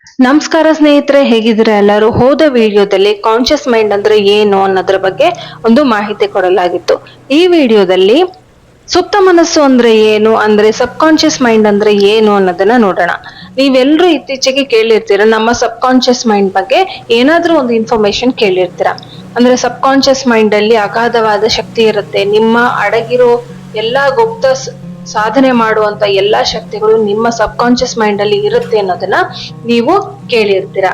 ನಮಸ್ಕಾರ ಸ್ನೇಹಿತರೆ, ಹೇಗಿದ್ದೀರಾ ಎಲ್ಲರೂ? ಹೋದ ವಿಡಿಯೋದಲ್ಲಿ ಕಾನ್ಶಿಯಸ್ ಮೈಂಡ್ ಅಂದ್ರೆ ಏನು ಅನ್ನೋದ್ರ ಬಗ್ಗೆ ಒಂದು ಮಾಹಿತಿ ಕೊಡಲಾಗಿತ್ತು. ಈ ವಿಡಿಯೋದಲ್ಲಿ ಸುಪ್ತ ಮನಸ್ಸು ಅಂದ್ರೆ ಏನು, ಅಂದ್ರೆ ಸಬ್ ಕಾನ್ಶಿಯಸ್ ಮೈಂಡ್ ಅಂದ್ರೆ ಏನು ಅನ್ನೋದನ್ನ ನೋಡೋಣ. ನೀವೆಲ್ಲರೂ ಇತ್ತೀಚೆಗೆ ಕೇಳಿರ್ತೀರ, ನಮ್ಮ ಸಬ್ ಕಾನ್ಶಿಯಸ್ ಮೈಂಡ್ ಬಗ್ಗೆ ಏನಾದ್ರೂ ಒಂದು ಇನ್ಫಾರ್ಮೇಶನ್ ಕೇಳಿರ್ತೀರ. ಅಂದ್ರೆ ಸಬ್ ಕಾನ್ಶಿಯಸ್ ಮೈಂಡ್ ಅಲ್ಲಿ ಅಗಾಧವಾದ ಶಕ್ತಿ ಇರುತ್ತೆ. ನಿಮ್ಮ ಅಡಗಿರೋ ಎಲ್ಲಾ ಗುಪ್ತ ಸಾಧನೆ ಮಾಡುವಂತ ಎಲ್ಲಾ ಶಕ್ತಿಗಳು ನಿಮ್ಮ ಸಬ್ ಕಾನ್ಶಿಯಸ್ ಮೈಂಡ್ ಅಲ್ಲಿ ಇರುತ್ತೆ ಅನ್ನೋದನ್ನ ನೀವು ಕೇಳಿರ್ತೀರ.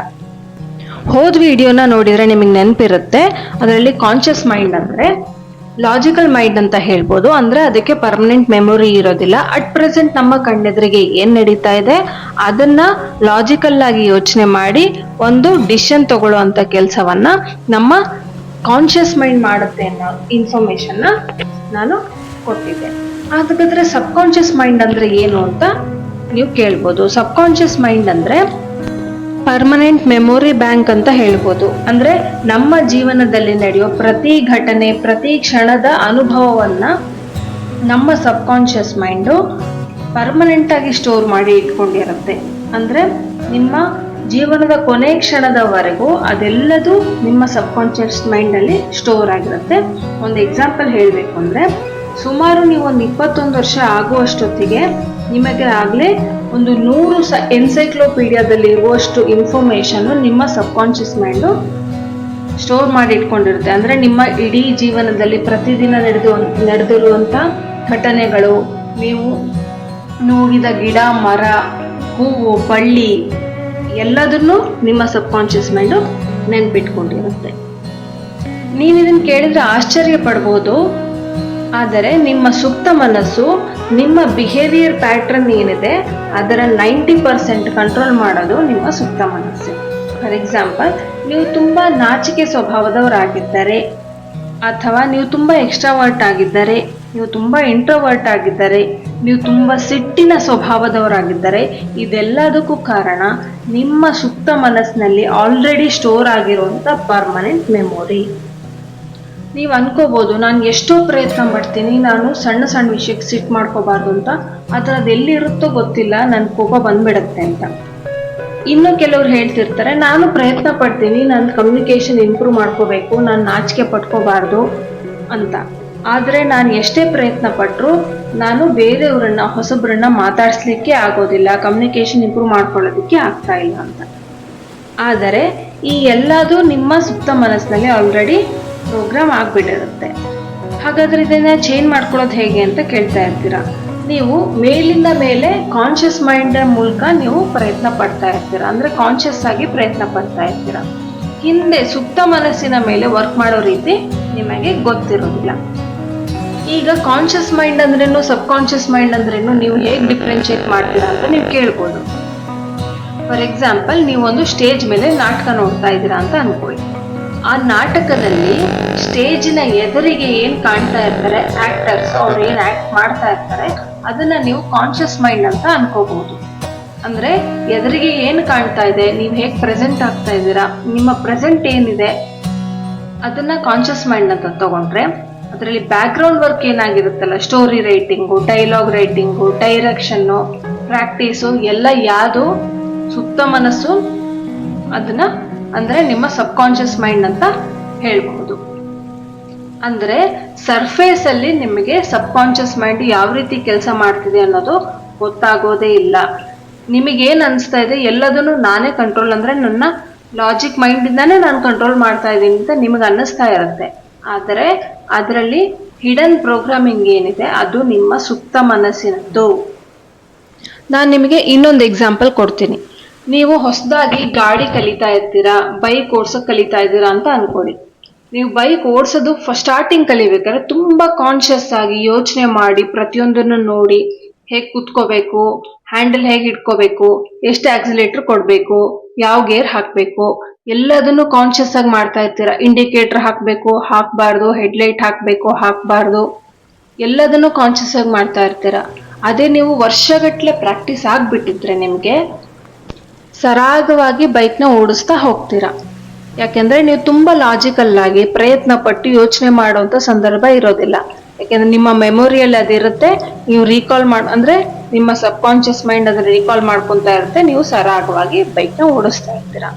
ಹೋದ್ ವಿಡಿಯೋನ ನೋಡಿದ್ರೆ ನಿಮಗೆ ನೆನಪಿರುತ್ತೆ. ಅದರಲ್ಲಿ ಕಾನ್ಶಿಯಸ್ ಮೈಂಡ್ ಅಂದ್ರೆ ಲಾಜಿಕಲ್ ಮೈಂಡ್ ಅಂತ ಹೇಳ್ಬೋದು. ಅಂದ್ರೆ ಅದಕ್ಕೆ ಪರ್ಮನೆಂಟ್ ಮೆಮೊರಿ ಇರೋದಿಲ್ಲ. ಅಟ್ ಪ್ರೆಸೆಂಟ್ ನಮ್ಮ ಕಣ್ಣೆದುರಿಗೆ ಏನ್ ನಡೀತಾ ಇದೆ ಅದನ್ನ ಲಾಜಿಕಲ್ ಆಗಿ ಯೋಚನೆ ಮಾಡಿ ಒಂದು ಡಿಸಿಷನ್ ತಗೊಳ್ಳುವಂತ ಕೆಲಸವನ್ನ ನಮ್ಮ ಕಾನ್ಶಿಯಸ್ ಮೈಂಡ್ ಮಾಡುತ್ತೆ ಅನ್ನೋ ಇನ್ಫಾರ್ಮೇಶನ್ ನಾನು ಕೊಟ್ಟಿದ್ದೆ. ಹಾಗಾದ್ರೆ ಸಬ್ ಕಾನ್ಶಿಯಸ್ ಮೈಂಡ್ ಅಂದ್ರೆ ಏನು ಅಂತ ನೀವು ಕೇಳ್ಬೋದು. ಸಬ್ ಕಾನ್ಶಿಯಸ್ ಮೈಂಡ್ ಅಂದ್ರೆ ಪರ್ಮನೆಂಟ್ ಮೆಮೊರಿ ಬ್ಯಾಂಕ್ ಅಂತ ಹೇಳ್ಬೋದು. ಅಂದ್ರೆ ನಮ್ಮ ಜೀವನದಲ್ಲಿ ನಡೆಯೋ ಪ್ರತಿ ಘಟನೆ, ಪ್ರತಿ ಕ್ಷಣದ ಅನುಭವವನ್ನ ನಮ್ಮ ಸಬ್ ಕಾನ್ಶಿಯಸ್ ಮೈಂಡು ಪರ್ಮನೆಂಟ್ ಆಗಿ ಸ್ಟೋರ್ ಮಾಡಿ ಇಟ್ಕೊಂಡಿರುತ್ತೆ. ಅಂದ್ರೆ ನಿಮ್ಮ ಜೀವನದ ಕೊನೆ ಕ್ಷಣದವರೆಗೂ ಅದೆಲ್ಲದೂ ನಿಮ್ಮ ಸಬ್ ಕಾನ್ಶಿಯಸ್ ಮೈಂಡ್ ಅಲ್ಲಿ ಸ್ಟೋರ್ ಆಗಿರುತ್ತೆ. ಒಂದು ಎಕ್ಸಾಂಪಲ್ ಹೇಳ್ಬೇಕು ಅಂದ್ರೆ, ಸುಮಾರು ನೀವು ಒಂದು 21 ವರ್ಷ ಆಗುವಷ್ಟೊತ್ತಿಗೆ ನಿಮಗೆ ಆಗ್ಲೇ ಒಂದು 100 ಎನ್ಸೈಕ್ಲೋಪೀಡಿಯಾದಲ್ಲಿ ಇರುವಷ್ಟು ಇನ್ಫಾರ್ಮೇಶನ್ ನಿಮ್ಮ ಸಬ್ ಕಾನ್ಶಿಯಸ್ ಮೈಂಡ್ ಸ್ಟೋರ್ ಮಾಡಿ ಇಟ್ಕೊಂಡಿರುತ್ತೆ. ಅಂದ್ರೆ ನಿಮ್ಮ ಇಡೀ ಜೀವನದಲ್ಲಿ ಪ್ರತಿದಿನ ನಡೆದಿರುವಂತ ಘಟನೆಗಳು, ನೀವು ನೋಡಿದ ಗಿಡ, ಮರ, ಹೂವು, ಬಳ್ಳಿ ಎಲ್ಲದನ್ನು ನಿಮ್ಮ ಸಬ್ ಕಾನ್ಶಿಯಸ್ ಮೈಂಡ್ ನೆನ್ಪಿಟ್ಕೊಂಡಿರುತ್ತೆ. ನೀವು ಇದನ್ನ ಕೇಳಿದ್ರೆ ಆಶ್ಚರ್ಯ ಪಡ್ಬೋದು. ಆದರೆ ನಿಮ್ಮ ಸುಪ್ತ ಮನಸ್ಸು ನಿಮ್ಮ ಬಿಹೇವಿಯರ್ ಪ್ಯಾಟ್ರನ್ ಏನಿದೆ ಅದರ 90% ಕಂಟ್ರೋಲ್ ಮಾಡೋದು ನಿಮ್ಮ ಸುಪ್ತ ಮನಸ್ಸು. ಫಾರ್ ಎಕ್ಸಾಂಪಲ್, ನೀವು ತುಂಬಾ ನಾಚಿಕೆ ಸ್ವಭಾವದವರಾಗಿದ್ದರೆ, ಅಥವಾ ನೀವು ತುಂಬಾ ಎಕ್ಸ್ಟ್ರಾವರ್ಟ್ ಆಗಿದ್ದರೆ, ನೀವು ತುಂಬಾ ಇಂಟ್ರೋವರ್ಟ್ ಆಗಿದ್ದರೆ, ನೀವು ತುಂಬಾ ಸಿಟ್ಟಿನ ಸ್ವಭಾವದವರಾಗಿದ್ದರೆ, ಇದೆಲ್ಲದಕ್ಕೂ ಕಾರಣ ನಿಮ್ಮ ಸುಪ್ತ ಮನಸ್ಸಿನಲ್ಲಿ ಆಲ್ರೆಡಿ ಸ್ಟೋರ್ ಆಗಿರುವಂತ ಪರ್ಮನೆಂಟ್ ಮೆಮೊರಿ. ನೀವು ಅನ್ಕೋಬಹುದು, ನಾನು ಎಷ್ಟೋ ಪ್ರಯತ್ನ ಮಾಡ್ತೀನಿ, ನಾನು ಸಣ್ಣ ಸಣ್ಣ ವಿಷಯಕ್ಕೆ ಸಿಟ್ ಮಾಡ್ಕೋಬಾರ್ದು ಅಂತ, ಆದರೆ ಅದು ಎಲ್ಲಿರುತ್ತೋ ಗೊತ್ತಿಲ್ಲ, ನನ್ನ ಕೋಪ ಬಂದ್ಬಿಡುತ್ತೆ ಅಂತ. ಇನ್ನು ಕೆಲವ್ರು ಹೇಳ್ತಿರ್ತಾರೆ, ನಾನು ಪ್ರಯತ್ನ ಪಡ್ತೀನಿ, ನನ್ನ ಕಮ್ಯುನಿಕೇಶನ್ ಇಂಪ್ರೂವ್ ಮಾಡ್ಕೋಬೇಕು, ನಾನು ನಾಚಿಕೆ ಪಟ್ಕೋಬಾರ್ದು ಅಂತ. ಆದರೆ ನಾನು ಎಷ್ಟೇ ಪ್ರಯತ್ನ ಪಟ್ಟರು ನಾನು ಬೇರೆಯವ್ರನ್ನ, ಹೊಸಬ್ರನ್ನ ಮಾತಾಡಿಸ್ಲಿಕ್ಕೆ ಆಗೋದಿಲ್ಲ, ಕಮ್ಯುನಿಕೇಶನ್ ಇಂಪ್ರೂವ್ ಮಾಡ್ಕೊಳ್ಳೋದಕ್ಕೆ ಆಗ್ತಾ ಇಲ್ಲ ಅಂತ. ಆದರೆ ಈ ಎಲ್ಲದೂ ನಿಮ್ಮ ಸುಪ್ತ ಮನಸ್ಸಿನಲ್ಲಿ ಆಲ್ರೆಡಿ ಪ್ರೋಗ್ರಾಮ್ ಆಗ್ಬಿಟ್ಟಿರುತ್ತೆ. ಹಾಗಾದ್ರೆ ಇದನ್ನ ಚೇಂಜ್ ಮಾಡ್ಕೊಳ್ಳೋದು ಹೇಗೆ ಅಂತ ಕೇಳ್ತಾ ಇರ್ತೀರಾ. ನೀವು ಮೇಲಿಂದ ಮೇಲೆ ಕಾನ್ಶಿಯಸ್ ಮೈಂಡ್ ಮೂಲಕ ನೀವು ಪ್ರಯತ್ನ ಪಡ್ತಾ ಇರ್ತೀರಾ. ಅಂದ್ರೆ ಕಾನ್ಶಿಯಸ್ ಆಗಿ ಪ್ರಯತ್ನ ಪಡ್ತಾ ಇರ್ತೀರಾ. ಹಿಂದೆ ಸುಪ್ತ ಮನಸ್ಸಿನ ಮೇಲೆ ವರ್ಕ್ ಮಾಡೋ ರೀತಿ ನಿಮಗೆ ಗೊತ್ತಿರೋದಿಲ್ಲ. ಈಗ ಕಾನ್ಶಿಯಸ್ ಮೈಂಡ್ ಅಂದ್ರೇನು, ಸಬ್ ಕಾನ್ಶಿಯಸ್ ಮೈಂಡ್ ಅಂದ್ರೇನು, ನೀವು ಹೇಗೆ ಡಿಫ್ರೆನ್ಶಿಯೇಟ್ ಮಾಡ್ತೀರಾ ಅಂತ ನೀವು ಕೇಳ್ಬೋದು. ಫಾರ್ ಎಕ್ಸಾಂಪಲ್, ನೀವು ಒಂದು ಸ್ಟೇಜ್ ಮೇಲೆ ನಾಟಕ ನೋಡ್ತಾ ಇದ್ದೀರಾ ಅಂತ ಅನ್ಕೊಳ್ಳಿ. ಆ ನಾಟಕದಲ್ಲಿ ಸ್ಟೇಜಿನ ಎದುರಿಗೆ ಏನ್ ಕಾಣ್ತಾ ಇರ್ತಾರೆ ಆಕ್ಟರ್ಸ್, ಅವ್ರು ಏನ್ ಆಕ್ಟ್ ಮಾಡ್ತಾ ಇರ್ತಾರೆ ಅದನ್ನ ನೀವು ಕಾನ್ಶಿಯಸ್ ಮೈಂಡ್ ಅಂತ ಅನ್ಕೋಬಹುದು. ಅಂದ್ರೆ ಎದುರಿಗೆ ಏನ್ ಕಾಣ್ತಾ ಇದೆ, ನೀವು ಹೇಗ್ ಪ್ರೆಸೆಂಟ್ ಆಗ್ತಾ ಇದ್ದೀರಾ, ನಿಮ್ಮ ಪ್ರೆಸೆಂಟ್ ಏನಿದೆ ಅದನ್ನ ಕಾನ್ಶಿಯಸ್ ಮೈಂಡ್ ಅಂತ ತಗೊಂಡ್ರೆ, ಅದರಲ್ಲಿ ಬ್ಯಾಕ್ ಗ್ರೌಂಡ್ ವರ್ಕ್ ಏನಾಗಿರುತ್ತಲ್ಲ, story writing, dialogue writing, direction, practice ಎಲ್ಲ ಯಾವುದು ಸುಪ್ತ ಮನಸ್ಸು ಅದನ್ನ ಅಂದ್ರೆ ನಿಮ್ಮ ಸಬ್ ಕಾನ್ಶಿಯಸ್ ಮೈಂಡ್ ಅಂತ ಹೇಳ್ಬಹುದು. ಅಂದ್ರೆ ಸರ್ಫೇಸ್ ಅಲ್ಲಿ ನಿಮಗೆ ಸಬ್ ಕಾನ್ಶಿಯಸ್ ಮೈಂಡ್ ಯಾವ ರೀತಿ ಕೆಲಸ ಮಾಡ್ತಿದೆ ಅನ್ನೋದು ಗೊತ್ತಾಗೋದೇ ಇಲ್ಲ. ನಿಮಗೇನ್ ಅನ್ಸ್ತಾ ಇದೆ, ಎಲ್ಲದನ್ನು ನಾನೇ ಕಂಟ್ರೋಲ್, ಅಂದ್ರೆ ನನ್ನ ಲಾಜಿಕ್ ಮೈಂಡ್ ಇಂದಾನೇ ನಾನು ಕಂಟ್ರೋಲ್ ಮಾಡ್ತಾ ಇದ್ದೀನಿ ಅಂತ ನಿಮಗೆ ಅನ್ನಿಸ್ತಾ ಇರುತ್ತೆ. ಆದರೆ ಅದರಲ್ಲಿ ಹಿಡನ್ ಪ್ರೋಗ್ರಾಮಿಂಗ್ ಏನಿದೆ ಅದು ನಿಮ್ಮ ಸುಪ್ತ ಮನಸ್ಸಿನದ್ದು. ನಾನು ನಿಮಗೆ ಇನ್ನೊಂದು ಎಕ್ಸಾಂಪಲ್ ಕೊಡ್ತೀನಿ. ನೀವು ಹೊಸದಾಗಿ ಗಾಡಿ ಕಲಿತಾ ಇರ್ತೀರಾ, ಬೈಕ್ ಓಡ್ಸೋಕ್ ಕಲಿತಾ ಇದ್ದೀರಾ ಅಂತ ಅನ್ಕೊಳ್ಳಿ. ನೀವು ಬೈಕ್ ಓಡಿಸೋದು ಸ್ಟಾರ್ಟಿಂಗ್ ಕಲಿಬೇಕಾದ್ರೆ ತುಂಬಾ ಕಾನ್ಶಿಯಸ್ ಆಗಿ ಯೋಚನೆ ಮಾಡಿ, ಪ್ರತಿಯೊಂದನ್ನು ನೋಡಿ, ಹೇಗ್ ಕುತ್ಕೋಬೇಕು, ಹ್ಯಾಂಡಲ್ ಹೇಗೆ ಇಟ್ಕೋಬೇಕು, ಎಷ್ಟು ಆಕ್ಸಿಲೇಟರ್ ಕೊಡ್ಬೇಕು, ಯಾವ ಗೇರ್ ಹಾಕ್ಬೇಕು, ಎಲ್ಲದನ್ನು ಕಾನ್ಶಿಯಸ್ ಆಗಿ ಮಾಡ್ತಾ ಇರ್ತೀರಾ. ಇಂಡಿಕೇಟರ್ ಹಾಕ್ಬೇಕು, ಹಾಕ್ಬಾರ್ದು, ಹೆಡ್ಲೈಟ್ ಹಾಕ್ಬೇಕು, ಹಾಕ್ಬಾರ್ದು, ಎಲ್ಲದನ್ನು ಕಾನ್ಶಿಯಸ್ ಆಗಿ ಮಾಡ್ತಾ ಇರ್ತೀರಾ. ಅದೇ ನೀವು ವರ್ಷಗಟ್ಲೆ ಪ್ರಾಕ್ಟೀಸ್ ಆಗ್ಬಿಟ್ಟಿದ್ರೆ ನಿಮ್ಗೆ ಸರಾಗವಾಗಿ ಬೈಕ್ನ ಓಡಿಸ್ತಾ ಹೋಗ್ತೀರಾ. ಯಾಕೆಂದ್ರೆ ನೀವು ತುಂಬಾ ಲಾಜಿಕಲ್ ಆಗಿ ಪ್ರಯತ್ನ ಪಟ್ಟು ಯೋಚನೆ ಮಾಡುವಂತ ಸಂದರ್ಭ ಇರೋದಿಲ್ಲ. ಯಾಕೆಂದ್ರೆ ನಿಮ್ಮ ಮೆಮೊರಿಯಲ್ಲಿ ಅದಿರುತ್ತೆ. ನೀವು ರೀಕಾಲ್ ಅಂದ್ರೆ ನಿಮ್ಮ ಸಬ್ ಕಾನ್ಶಿಯಸ್ ಮೈಂಡ್ ಅದನ್ನ ರೀಕಾಲ್ ಮಾಡ್ಕೊಂತಾ ಇರುತ್ತೆ, ನೀವು ಸರಾಗವಾಗಿ ಬೈಕ್ನ ಓಡಿಸ್ತಾ ಇರ್ತೀರಾ.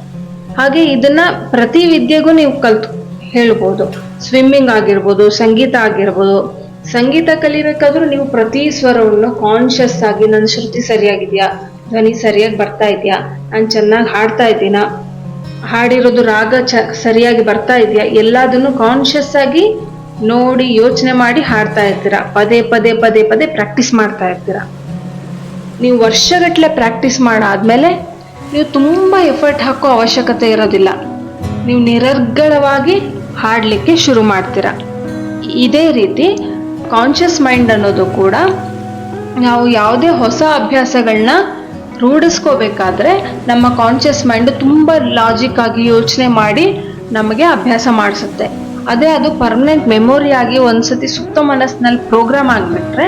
ಹಾಗೆ ಇದನ್ನ ಪ್ರತಿ ವಿದ್ಯೆಗೂ ನೀವು ಕಲ್ತು ಹೇಳ್ಬೋದು. ಸ್ವಿಮ್ಮಿಂಗ್ ಆಗಿರ್ಬೋದು, ಸಂಗೀತ ಆಗಿರ್ಬೋದು. ಸಂಗೀತ ಕಲಿಬೇಕಾದ್ರೂ ನೀವು ಪ್ರತಿ ಸ್ವರವನ್ನು ಕಾನ್ಶಿಯಸ್ ಆಗಿ, ನನ್ನ ಶ್ರುತಿ ಸರಿಯಾಗಿದ್ಯಾ, ಧ್ವನಿ ಸರಿಯಾಗಿ ಬರ್ತಾ ಇದೆಯಾ, ನಾನು ಚೆನ್ನಾಗಿ ಹಾಡ್ತಾ ಇದ್ದೀನಾ, ಹಾಡಿರೋದು ರಾಗ ಸರಿಯಾಗಿ ಬರ್ತಾ ಇದೆಯಾ, ಎಲ್ಲದನ್ನು ಕಾನ್ಶಿಯಸ್ ಆಗಿ ನೋಡಿ ಯೋಚನೆ ಮಾಡಿ ಹಾಡ್ತಾ ಇರ್ತೀರಾ. ಪದೇ ಪದೇ ಪದೇ ಪದೇ ಪ್ರಾಕ್ಟೀಸ್ ಮಾಡ್ತಾ ಇರ್ತೀರಾ. ನೀವು ವರ್ಷಗಟ್ಟಲೆ ಪ್ರಾಕ್ಟೀಸ್ ಮಾಡಾದ್ಮೇಲೆ ನೀವು ತುಂಬಾ ಎಫರ್ಟ್ ಹಾಕೋ ಅವಶ್ಯಕತೆ ಇರೋದಿಲ್ಲ. ನೀವು ನಿರರ್ಗಳವಾಗಿ ಹಾಡ್ಲಿಕ್ಕೆ ಶುರು ಮಾಡ್ತೀರಾ. ಇದೇ ರೀತಿ ಕಾನ್ಶಿಯಸ್ ಮೈಂಡ್ ಅನ್ನೋದು ಕೂಡ ನಾವು ಯಾವುದೇ ಹೊಸ ಅಭ್ಯಾಸಗಳನ್ನ ರೂಢಿಸ್ಕೋಬೇಕಾದ್ರೆ ನಮ್ಮ ಕಾನ್ಶಿಯಸ್ ಮೈಂಡ್ ತುಂಬಾ ಲಾಜಿಕ್ ಆಗಿ ಯೋಚನೆ ಮಾಡಿ ನಮಗೆ ಅಭ್ಯಾಸ ಮಾಡಿಸುತ್ತೆ. ಅದೇ ಅದು ಪರ್ಮನೆಂಟ್ ಮೆಮೊರಿ ಆಗಿ ಒಂದ್ಸತಿ ಸುಪ್ತ ಮನಸ್ಸಿನಲ್ಲಿ ಪ್ರೋಗ್ರಾಮ್ ಆಗಿಬಿಟ್ರೆ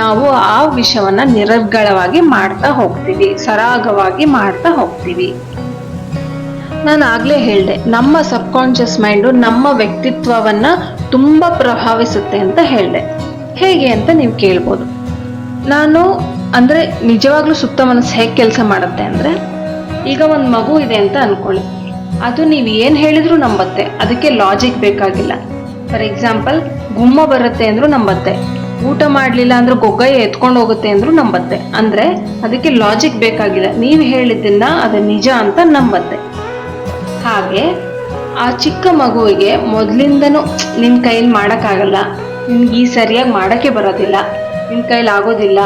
ನಾವು ಆ ವಿಷಯವನ್ನ ನಿರರ್ಗಳವಾಗಿ ಮಾಡ್ತಾ ಹೋಗ್ತೀವಿ, ಸರಾಗವಾಗಿ ಮಾಡ್ತಾ ಹೋಗ್ತೀವಿ. ನಾನು ಆಗ್ಲೇ ಹೇಳ್ದೆ, ನಮ್ಮ ಸಬ್ ಕಾನ್ಶಿಯಸ್ ಮೈಂಡು ನಮ್ಮ ವ್ಯಕ್ತಿತ್ವವನ್ನ ತುಂಬಾ ಪ್ರಭಾವಿಸುತ್ತೆ ಅಂತ ಹೇಳ್ದೆ. ಹೇಗೆ ಅಂತ ನೀವು ಕೇಳ್ಬೋದು. ನಾನು ಅಂದ್ರೆ ನಿಜವಾಗ್ಲೂ ಸುಪ್ತ ಮನಸ್ಸು ಹೇಗೆ ಕೆಲಸ ಮಾಡುತ್ತೆ ಅಂದ್ರೆ, ಈಗ ಒಂದು ಮಗು ಇದೆ ಅಂತ ಅನ್ಕೊಳ್ಳಿ. ಅದು ನೀವು ಏನ್ ಹೇಳಿದ್ರು ನಂಬತ್ತೆ, ಅದಕ್ಕೆ ಲಾಜಿಕ್ ಬೇಕಾಗಿಲ್ಲ. ಫಾರ್ ಎಕ್ಸಾಂಪಲ್, ಗುಮ್ಮ ಬರುತ್ತೆ ಅಂದ್ರೂ ನಂಬತ್ತೆ, ಊಟ ಮಾಡ್ಲಿಲ್ಲ ಅಂದ್ರೆ ಗೊಗ್ಗಯ್ಯ ಎತ್ಕೊಂಡು ಹೋಗುತ್ತೆ ಅಂದ್ರೂ ನಂಬತ್ತೆ. ಅಂದ್ರೆ ಅದಕ್ಕೆ ಲಾಜಿಕ್ ಬೇಕಾಗಿಲ್ಲ, ನೀವು ಹೇಳಿದ್ದನ್ನ ಅದು ನಿಜ ಅಂತ ನಂಬತ್ತೆ. ಹಾಗೆ ಆ ಚಿಕ್ಕ ಮಗುವಿಗೆ ಮೊದ್ಲಿಂದನೂ ನಿನ್ ಕೈಲಿ ಮಾಡಕ್ಕಾಗಲ್ಲ, ನಿನ್ಗೆ ಈ ಸರಿಯಾಗಿ ಮಾಡಕ್ಕೆ ಬರೋದಿಲ್ಲ, ನಿನ್ ಕೈಲಿ ಆಗೋದಿಲ್ಲ,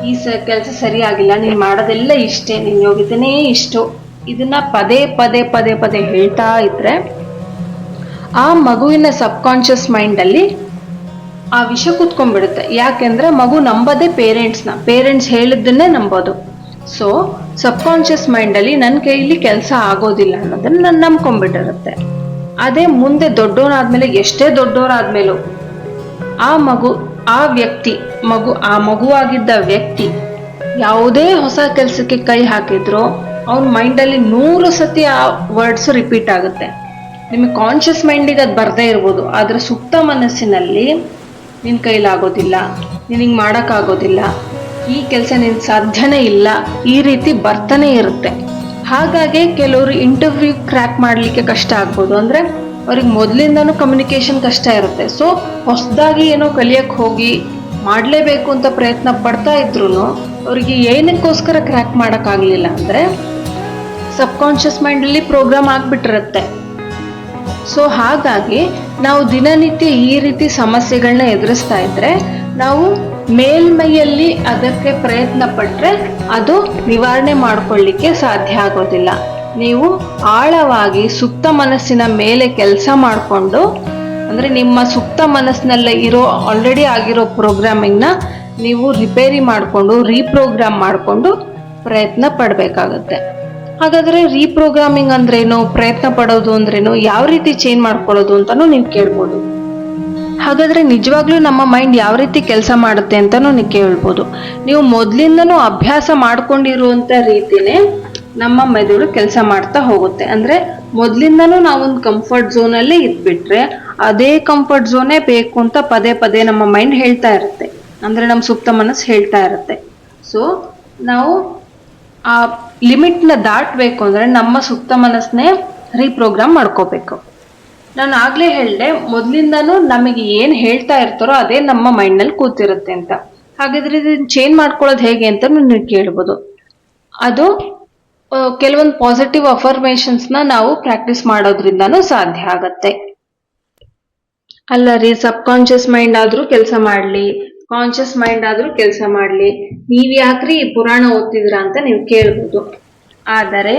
ಈ ಕೆಲಸ ಸರಿಯಾಗಿಲ್ಲ, ನೀನ್ ಮಾಡೋದೆಲ್ಲ ಇಷ್ಟೇ, ನಿನ್ ಯೋಗ್ಯತೆನೇ ಇಷ್ಟು, ಇದನ್ನ ಪದೇ ಪದೇ ಪದೇ ಪದೇ ಹೇಳ್ತಾ ಇದ್ರೆ ಆ ಮಗುವಿನ ಸಬ್ ಕಾನ್ಶಿಯಸ್ ಮೈಂಡ್ ಅಲ್ಲಿ ಆ ವಿಷಯ ಕೂತ್ಕೊಂಡ್ಬಿಡುತ್ತೆ. ಯಾಕೆಂದ್ರೆ ಮಗು ನಂಬದೇ ಪೇರೆಂಟ್ಸ್ ಹೇಳಿದ್ದನ್ನೇ ನಂಬೋದು. ಸೊ ಸಬ್ ಕಾನ್ಶಿಯಸ್ ಮೈಂಡ್ ಅಲ್ಲಿ ನನ್ನ ಕೈಲಿ ಕೆಲಸ ಆಗೋದಿಲ್ಲ ಅನ್ನೋದನ್ನ ನಾನು ನಂಬ್ಕೊಂಡ್ಬಿಟ್ಟಿರುತ್ತೆ. ಅದೇ ಮುಂದೆ ದೊಡ್ಡವನಾದ್ಮೇಲೆ, ಎಷ್ಟೇ ದೊಡ್ಡವರಾದ್ಮೇಲೂ ಆ ಮಗುವಾಗಿದ್ದ ವ್ಯಕ್ತಿ ಯಾವುದೇ ಹೊಸ ಕೆಲಸಕ್ಕೆ ಕೈ ಹಾಕಿದ್ರು ಅವನ ಮೈಂಡಲ್ಲಿ 100 ಸತಿ ಆ ವರ್ಡ್ಸ್ ರಿಪೀಟ್ ಆಗುತ್ತೆ. ನಿಮಗೆ ಕಾನ್ಶಿಯಸ್ ಮೈಂಡಿಗೆ ಅದು ಬರ್ದೇ ಇರ್ಬೋದು, ಆದ್ರೆ ಸುಪ್ತ ಮನಸ್ಸಿನಲ್ಲಿ ನಿನ್ ಕೈಲಾಗೋದಿಲ್ಲ, ನಿನಗೆ ಮಾಡೋಕ್ಕಾಗೋದಿಲ್ಲ, ಈ ಕೆಲಸ ನಿನ್ ಸಾಧ್ಯನೇ ಇಲ್ಲ, ಈ ರೀತಿ ಬರ್ತಾನೆ ಇರುತ್ತೆ. ಹಾಗಾಗಿ ಕೆಲವರು ಇಂಟರ್ವ್ಯೂ ಕ್ರ್ಯಾಕ್ ಮಾಡ್ಲಿಕ್ಕೆ ಕಷ್ಟ ಆಗ್ಬೋದು. ಅಂದ್ರೆ ಅವ್ರಿಗೆ ಮೊದಲಿಂದನೂ ಕಮ್ಯುನಿಕೇಶನ್ ಕಷ್ಟ ಇರುತ್ತೆ. ಸೊ ಹೊಸದಾಗಿ ಏನೋ ಕಲಿಯಕ್ಕೆ ಹೋಗಿ ಮಾಡಲೇಬೇಕು ಅಂತ ಪ್ರಯತ್ನ ಪಡ್ತಾ ಇದ್ರು ಅವರಿಗೆ ಏನಕ್ಕೋಸ್ಕರ ಕ್ರ್ಯಾಕ್ ಮಾಡೋಕ್ಕಾಗಲಿಲ್ಲ ಅಂದ್ರೆ ಸಬ್ ಕಾನ್ಶಿಯಸ್ ಮೈಂಡಲ್ಲಿ ಪ್ರೋಗ್ರಾಮ್ ಆಗಿಬಿಟ್ಟಿರುತ್ತೆ. ಸೊ ಹಾಗಾಗಿ ನಾವು ದಿನನಿತ್ಯ ಈ ರೀತಿ ಸಮಸ್ಯೆಗಳನ್ನ ಎದುರಿಸ್ತಾ ಇದ್ರೆ ನಾವು ಮೇಲ್ಮೈಯಲ್ಲಿ ಅದಕ್ಕೆ ಪ್ರಯತ್ನ ಪಟ್ಟರೆ ಅದು ನಿವಾರಣೆ ಮಾಡ್ಕೊಳ್ಳಿಕ್ಕೆ ಸಾಧ್ಯ ಆಗೋದಿಲ್ಲ. ನೀವು ಆಳವಾಗಿ ಸುಪ್ತ ಮನಸ್ಸಿನ ಮೇಲೆ ಕೆಲಸ ಮಾಡಿಕೊಂಡು, ಅಂದರೆ ನಿಮ್ಮ ಸುಪ್ತ ಮನಸ್ಸಿನಲ್ಲೇ ಇರೋ ಆಲ್ರೆಡಿ ಆಗಿರೋ ಪ್ರೋಗ್ರಾಮಿಂಗ್ನ ನೀವು ರಿಪೇರಿ ಮಾಡಿಕೊಂಡು ರೀಪ್ರೋಗ್ರಾಮ್ ಮಾಡಿಕೊಂಡು ಪ್ರಯತ್ನ ಪಡಬೇಕಾಗತ್ತೆ. ಹಾಗಾದರೆ ರೀಪ್ರೋಗ್ರಾಮಿಂಗ್ ಅಂದ್ರೇನು, ಪ್ರಯತ್ನ ಪಡೋದು ಅಂದ್ರೇನು, ಯಾವ ರೀತಿ ಚೇಂಜ್ ಮಾಡ್ಕೊಳ್ಳೋದು ಅಂತಲೂ ನೀವು ಕೇಳ್ಬೋದು. ಹಾಗಾದರೆ ನಿಜವಾಗ್ಲೂ ನಮ್ಮ ಮೈಂಡ್ ಯಾವ ರೀತಿ ಕೆಲಸ ಮಾಡುತ್ತೆ ಅಂತಲೂ ನೀವು ಕೇಳ್ಬೋದು. ನೀವು ಮೊದಲಿಂದನೂ ಅಭ್ಯಾಸ ಮಾಡ್ಕೊಂಡಿರುವಂಥ ರೀತಿನೇ ನಮ್ಮ ಮೆದುಳು ಕೆಲಸ ಮಾಡ್ತಾ ಹೋಗುತ್ತೆ. ಅಂದರೆ ಮೊದಲಿಂದನೂ ನಾವೊಂದು ಕಂಫರ್ಟ್ ಝೋನಲ್ಲೇ ಇದ್ಬಿಟ್ರೆ ಅದೇ ಕಂಫರ್ಟ್ ಝೋನೇ ಬೇಕು ಅಂತ ಪದೇ ಪದೇ ನಮ್ಮ ಮೈಂಡ್ ಹೇಳ್ತಾ ಇರುತ್ತೆ, ಅಂದರೆ ನಮ್ಮ ಸುಪ್ತ ಮನಸ್ಸು ಹೇಳ್ತಾ ಇರುತ್ತೆ. ಸೊ ನಾವು ಆ ಲಿಮಿಟ್ನ ದಾಟಬೇಕು ಅಂದರೆ ನಮ್ಮ ಸುಪ್ತ ಮನಸ್ಸನ್ನೇ ರೀಪ್ರೋಗ್ರಾಮ್ ಮಾಡ್ಕೋಬೇಕು. ನಾನು ಆಗಲೇ ಹೇಳಿದೆ, ಮೊದಲಿಂದನೂ ನಮಗೆ ಏನು ಹೇಳ್ತಾ ಇರ್ತಾರೋ ಅದೇ ನಮ್ಮ ಮೈಂಡ್ನಲ್ಲಿ ಕೂತಿರುತ್ತೆ ಅಂತ. ಹಾಗಾದ್ರೆ ಇದನ್ನು ಚೇಂಜ್ ಮಾಡ್ಕೊಳ್ಳೋದು ಹೇಗೆ ಅಂತ ನೀವು ಕೇಳ್ಬೋದು. ಅದು ಕೆಲವೊಂದು ಪಾಸಿಟಿವ್ ಅಫರ್ಮೇಷನ್ಸ್ನ ನಾವು ಪ್ರಾಕ್ಟೀಸ್ ಮಾಡೋದ್ರಿಂದನೂ ಸಾಧ್ಯ ಆಗತ್ತೆ. ಅಲ್ಲ ರೀ, ಸಬ್ ಕಾನ್ಶಿಯಸ್ ಮೈಂಡ್ ಆದರೂ ಕೆಲಸ ಮಾಡಲಿ, ಕಾನ್ಶಿಯಸ್ ಮೈಂಡ್ ಆದರೂ ಕೆಲಸ ಮಾಡಲಿ, ನೀವು ಯಾಕ್ರಿ ಈ ಪುರಾಣ ಓದ್ತಿದ್ದೀರಾ ಅಂತ ನೀವು ಕೇಳ್ಬೋದು. ಆದರೆ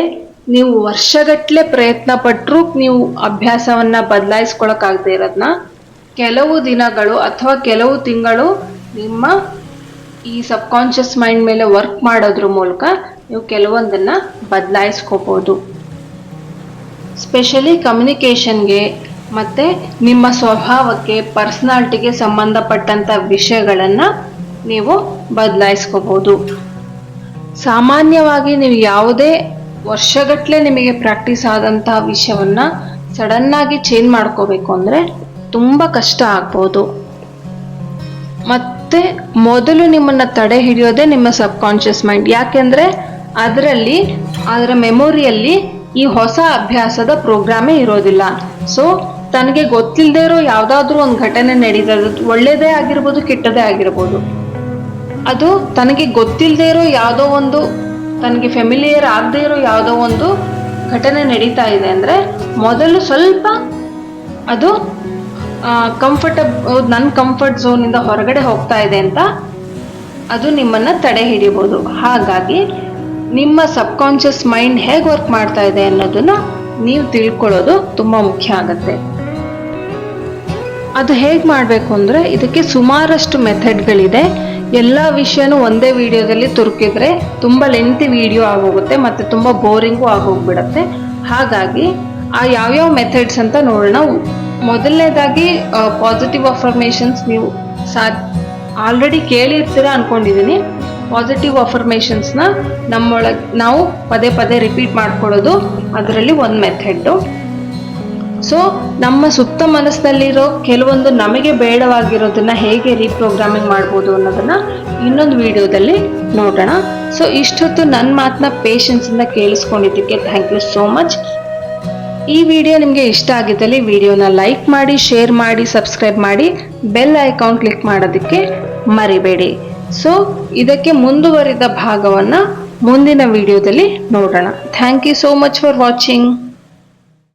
ನೀವು ವರ್ಷಗಟ್ಟಲೆ ಪ್ರಯತ್ನ ಪಟ್ಟರೂ ನೀವು ಅಭ್ಯಾಸವನ್ನ ಬದಲಾಯಿಸ್ಕೊಳಕ್ಕಾಗದೇ ಇರೋದನ್ನ ಕೆಲವು ದಿನಗಳು ಅಥವಾ ಕೆಲವು ತಿಂಗಳು ನಿಮ್ಮ ಈ ಸಬ್ ಕಾನ್ಶಿಯಸ್ ಮೈಂಡ್ ಮೇಲೆ ವರ್ಕ್ ಮಾಡೋದ್ರ ಮೂಲಕ ನೀವು ಕೆಲವೊಂದನ್ನು ಬದಲಾಯಿಸ್ಕೋಬೋದು. ಸ್ಪೆಷಲಿ ಕಮ್ಯುನಿಕೇಷನ್ಗೆ ಮತ್ತು ನಿಮ್ಮ ಸ್ವಭಾವಕ್ಕೆ, ಪರ್ಸನಾಲಿಟಿಗೆ ಸಂಬಂಧಪಟ್ಟಂಥ ವಿಷಯಗಳನ್ನು ನೀವು ಬದಲಾಯಿಸ್ಕೋಬೋದು. ಸಾಮಾನ್ಯವಾಗಿ ನೀವು ಯಾವುದೇ ವರ್ಷಗಟ್ಟಲೆ ನಿಮಗೆ ಪ್ರಾಕ್ಟೀಸ್ ಆದಂತಹ ವಿಷಯವನ್ನು ಸಡನ್ನಾಗಿ ಚೇಂಜ್ ಮಾಡ್ಕೋಬೇಕು ಅಂದರೆ ತುಂಬ ಕಷ್ಟ ಆಗ್ಬೋದು. ಮತ್ತೆ ಮೊದಲು ನಿಮ್ಮನ್ನ ತಡೆ ಹಿಡಿಯೋದೇ ನಿಮ್ಮ ಸಬ್ ಕಾನ್ಷಿಯಸ್ ಮೈಂಡ್. ಯಾಕೆಂದ್ರೆ ಅದರ ಮೆಮೊರಿಯಲ್ಲಿ ಈ ಹೊಸ ಅಭ್ಯಾಸದ ಪ್ರೋಗ್ರಾಮೇ ಇರೋದಿಲ್ಲ. ಸೊ ತನಗೆ ಗೊತ್ತಿಲ್ಲದೆ ಇರೋ ಯಾವ್ದಾದ್ರೂ ಒಂದು ಘಟನೆ ನಡೀತದೆ, ಒಳ್ಳೇದೇ ಆಗಿರ್ಬೋದು ಕೆಟ್ಟದೇ ಆಗಿರ್ಬೋದು, ಅದು ತನಗೆ ಗೊತ್ತಿಲ್ಲದೆ ಇರೋ ಯಾವುದೋ ಒಂದು, ತನಗೆ ಫೆಮಿಲಿಯರ್ ಆಗದೆ ಇರೋ ಯಾವುದೋ ಒಂದು ಘಟನೆ ನಡೀತಾ ಇದೆ ಅಂದ್ರೆ ಮೊದಲು ಸ್ವಲ್ಪ ಅದು ನನ್ನ ಕಂಫರ್ಟ್ ಝೋನಿಂದ ಹೊರಗಡೆ ಹೋಗ್ತಾ ಇದೆ ಅಂತ ಅದು ನಿಮ್ಮನ್ನ ತಡೆ ಹಿಡಿಬಹುದು. ಹಾಗಾಗಿ ನಿಮ್ಮ ಸಬ್ ಕಾನ್ಷಿಯಸ್ ಮೈಂಡ್ ಹೇಗೆ ವರ್ಕ್ ಮಾಡ್ತಾ ಇದೆ ಅನ್ನೋದನ್ನ ನೀವು ತಿಳ್ಕೊಳ್ಳೋದು ತುಂಬಾ ಮುಖ್ಯ ಆಗತ್ತೆ. ಅದು ಹೇಗೆ ಮಾಡಬೇಕು ಅಂದ್ರೆ ಇದಕ್ಕೆ ಸುಮಾರಷ್ಟು ಮೆಥಡ್ಗಳಿದೆ. ಎಲ್ಲ ವಿಷಯನೂ ಒಂದೇ ವಿಡಿಯೋದಲ್ಲಿ ತುರುಕಿದ್ರೆ ತುಂಬಾ ಲೆಂತಿ ವಿಡಿಯೋ ಆಗೋಗುತ್ತೆ ಮತ್ತೆ ತುಂಬಾ ಬೋರಿಂಗು ಆಗೋಗ್ಬಿಡತ್ತೆ. ಹಾಗಾಗಿ ಆ ಯಾವ್ಯಾವ ಮೆಥಡ್ಸ್ ಅಂತ ನೋಡೋಣ. ಮೊದಲನೇದಾಗಿ ಪಾಸಿಟಿವ್ ಅಫರ್ಮೇಷನ್ಸ್. ನೀವು ಆಲ್ರೆಡಿ ಕೇಳಿರ್ತೀರಾ ಅನ್ಕೊಂಡಿದ್ದೀನಿ. ಪಾಸಿಟಿವ್ ಅಫರ್ಮೇಷನ್ಸ್ನ ನಮ್ಮೊಳಗೆ ನಾವು ಪದೇ ಪದೇ ರಿಪೀಟ್ ಮಾಡ್ಕೊಳ್ಳೋದು ಅದರಲ್ಲಿ ಒಂದು ಮೆಥಡ್ಡು. ಸೊ ನಮ್ಮ ಸುತ್ತ ಮನಸ್ಸಿನಲ್ಲಿರೋ ಕೆಲವೊಂದು ನಮಗೆ ಬೇಡವಾಗಿರೋದನ್ನ ಹೇಗೆ ರೀಪ್ರೋಗ್ರಾಮಿಂಗ್ ಮಾಡ್ಬೋದು ಅನ್ನೋದನ್ನ ಇನ್ನೊಂದು ವಿಡಿಯೋದಲ್ಲಿ ನೋಡೋಣ. ಸೊ ಇಷ್ಟೊತ್ತು ನನ್ನ ಮಾತನ್ನ ಪೇಷನ್ಸಿಂದ ಕೇಳಿಸ್ಕೊಂಡಿದ್ದಕ್ಕೆ ಥ್ಯಾಂಕ್ ಯು ಸೋ ಮಚ್. ಈ ವಿಡಿಯೋ ನಿಮಗೆ ಇಷ್ಟ ಆಗಿದ್ದಲ್ಲಿ ವಿಡಿಯೋನ ಲೈಕ್ ಮಾಡಿ, ಶೇರ್ ಮಾಡಿ, ಸಬ್ಸ್ಕ್ರೈಬ್ ಮಾಡಿ, ಬೆಲ್ ಐಕಾನ್ ಕ್ಲಿಕ್ ಮಾಡೋದಕ್ಕೆ ಮರಿಬೇಡಿ. ಸೊ ಇದಕ್ಕೆ ಮುಂದುವರಿದ ಭಾಗವನ್ನ ಮುಂದಿನ ವಿಡಿಯೋದಲ್ಲಿ ನೋಡೋಣ. Thank you so much for watching.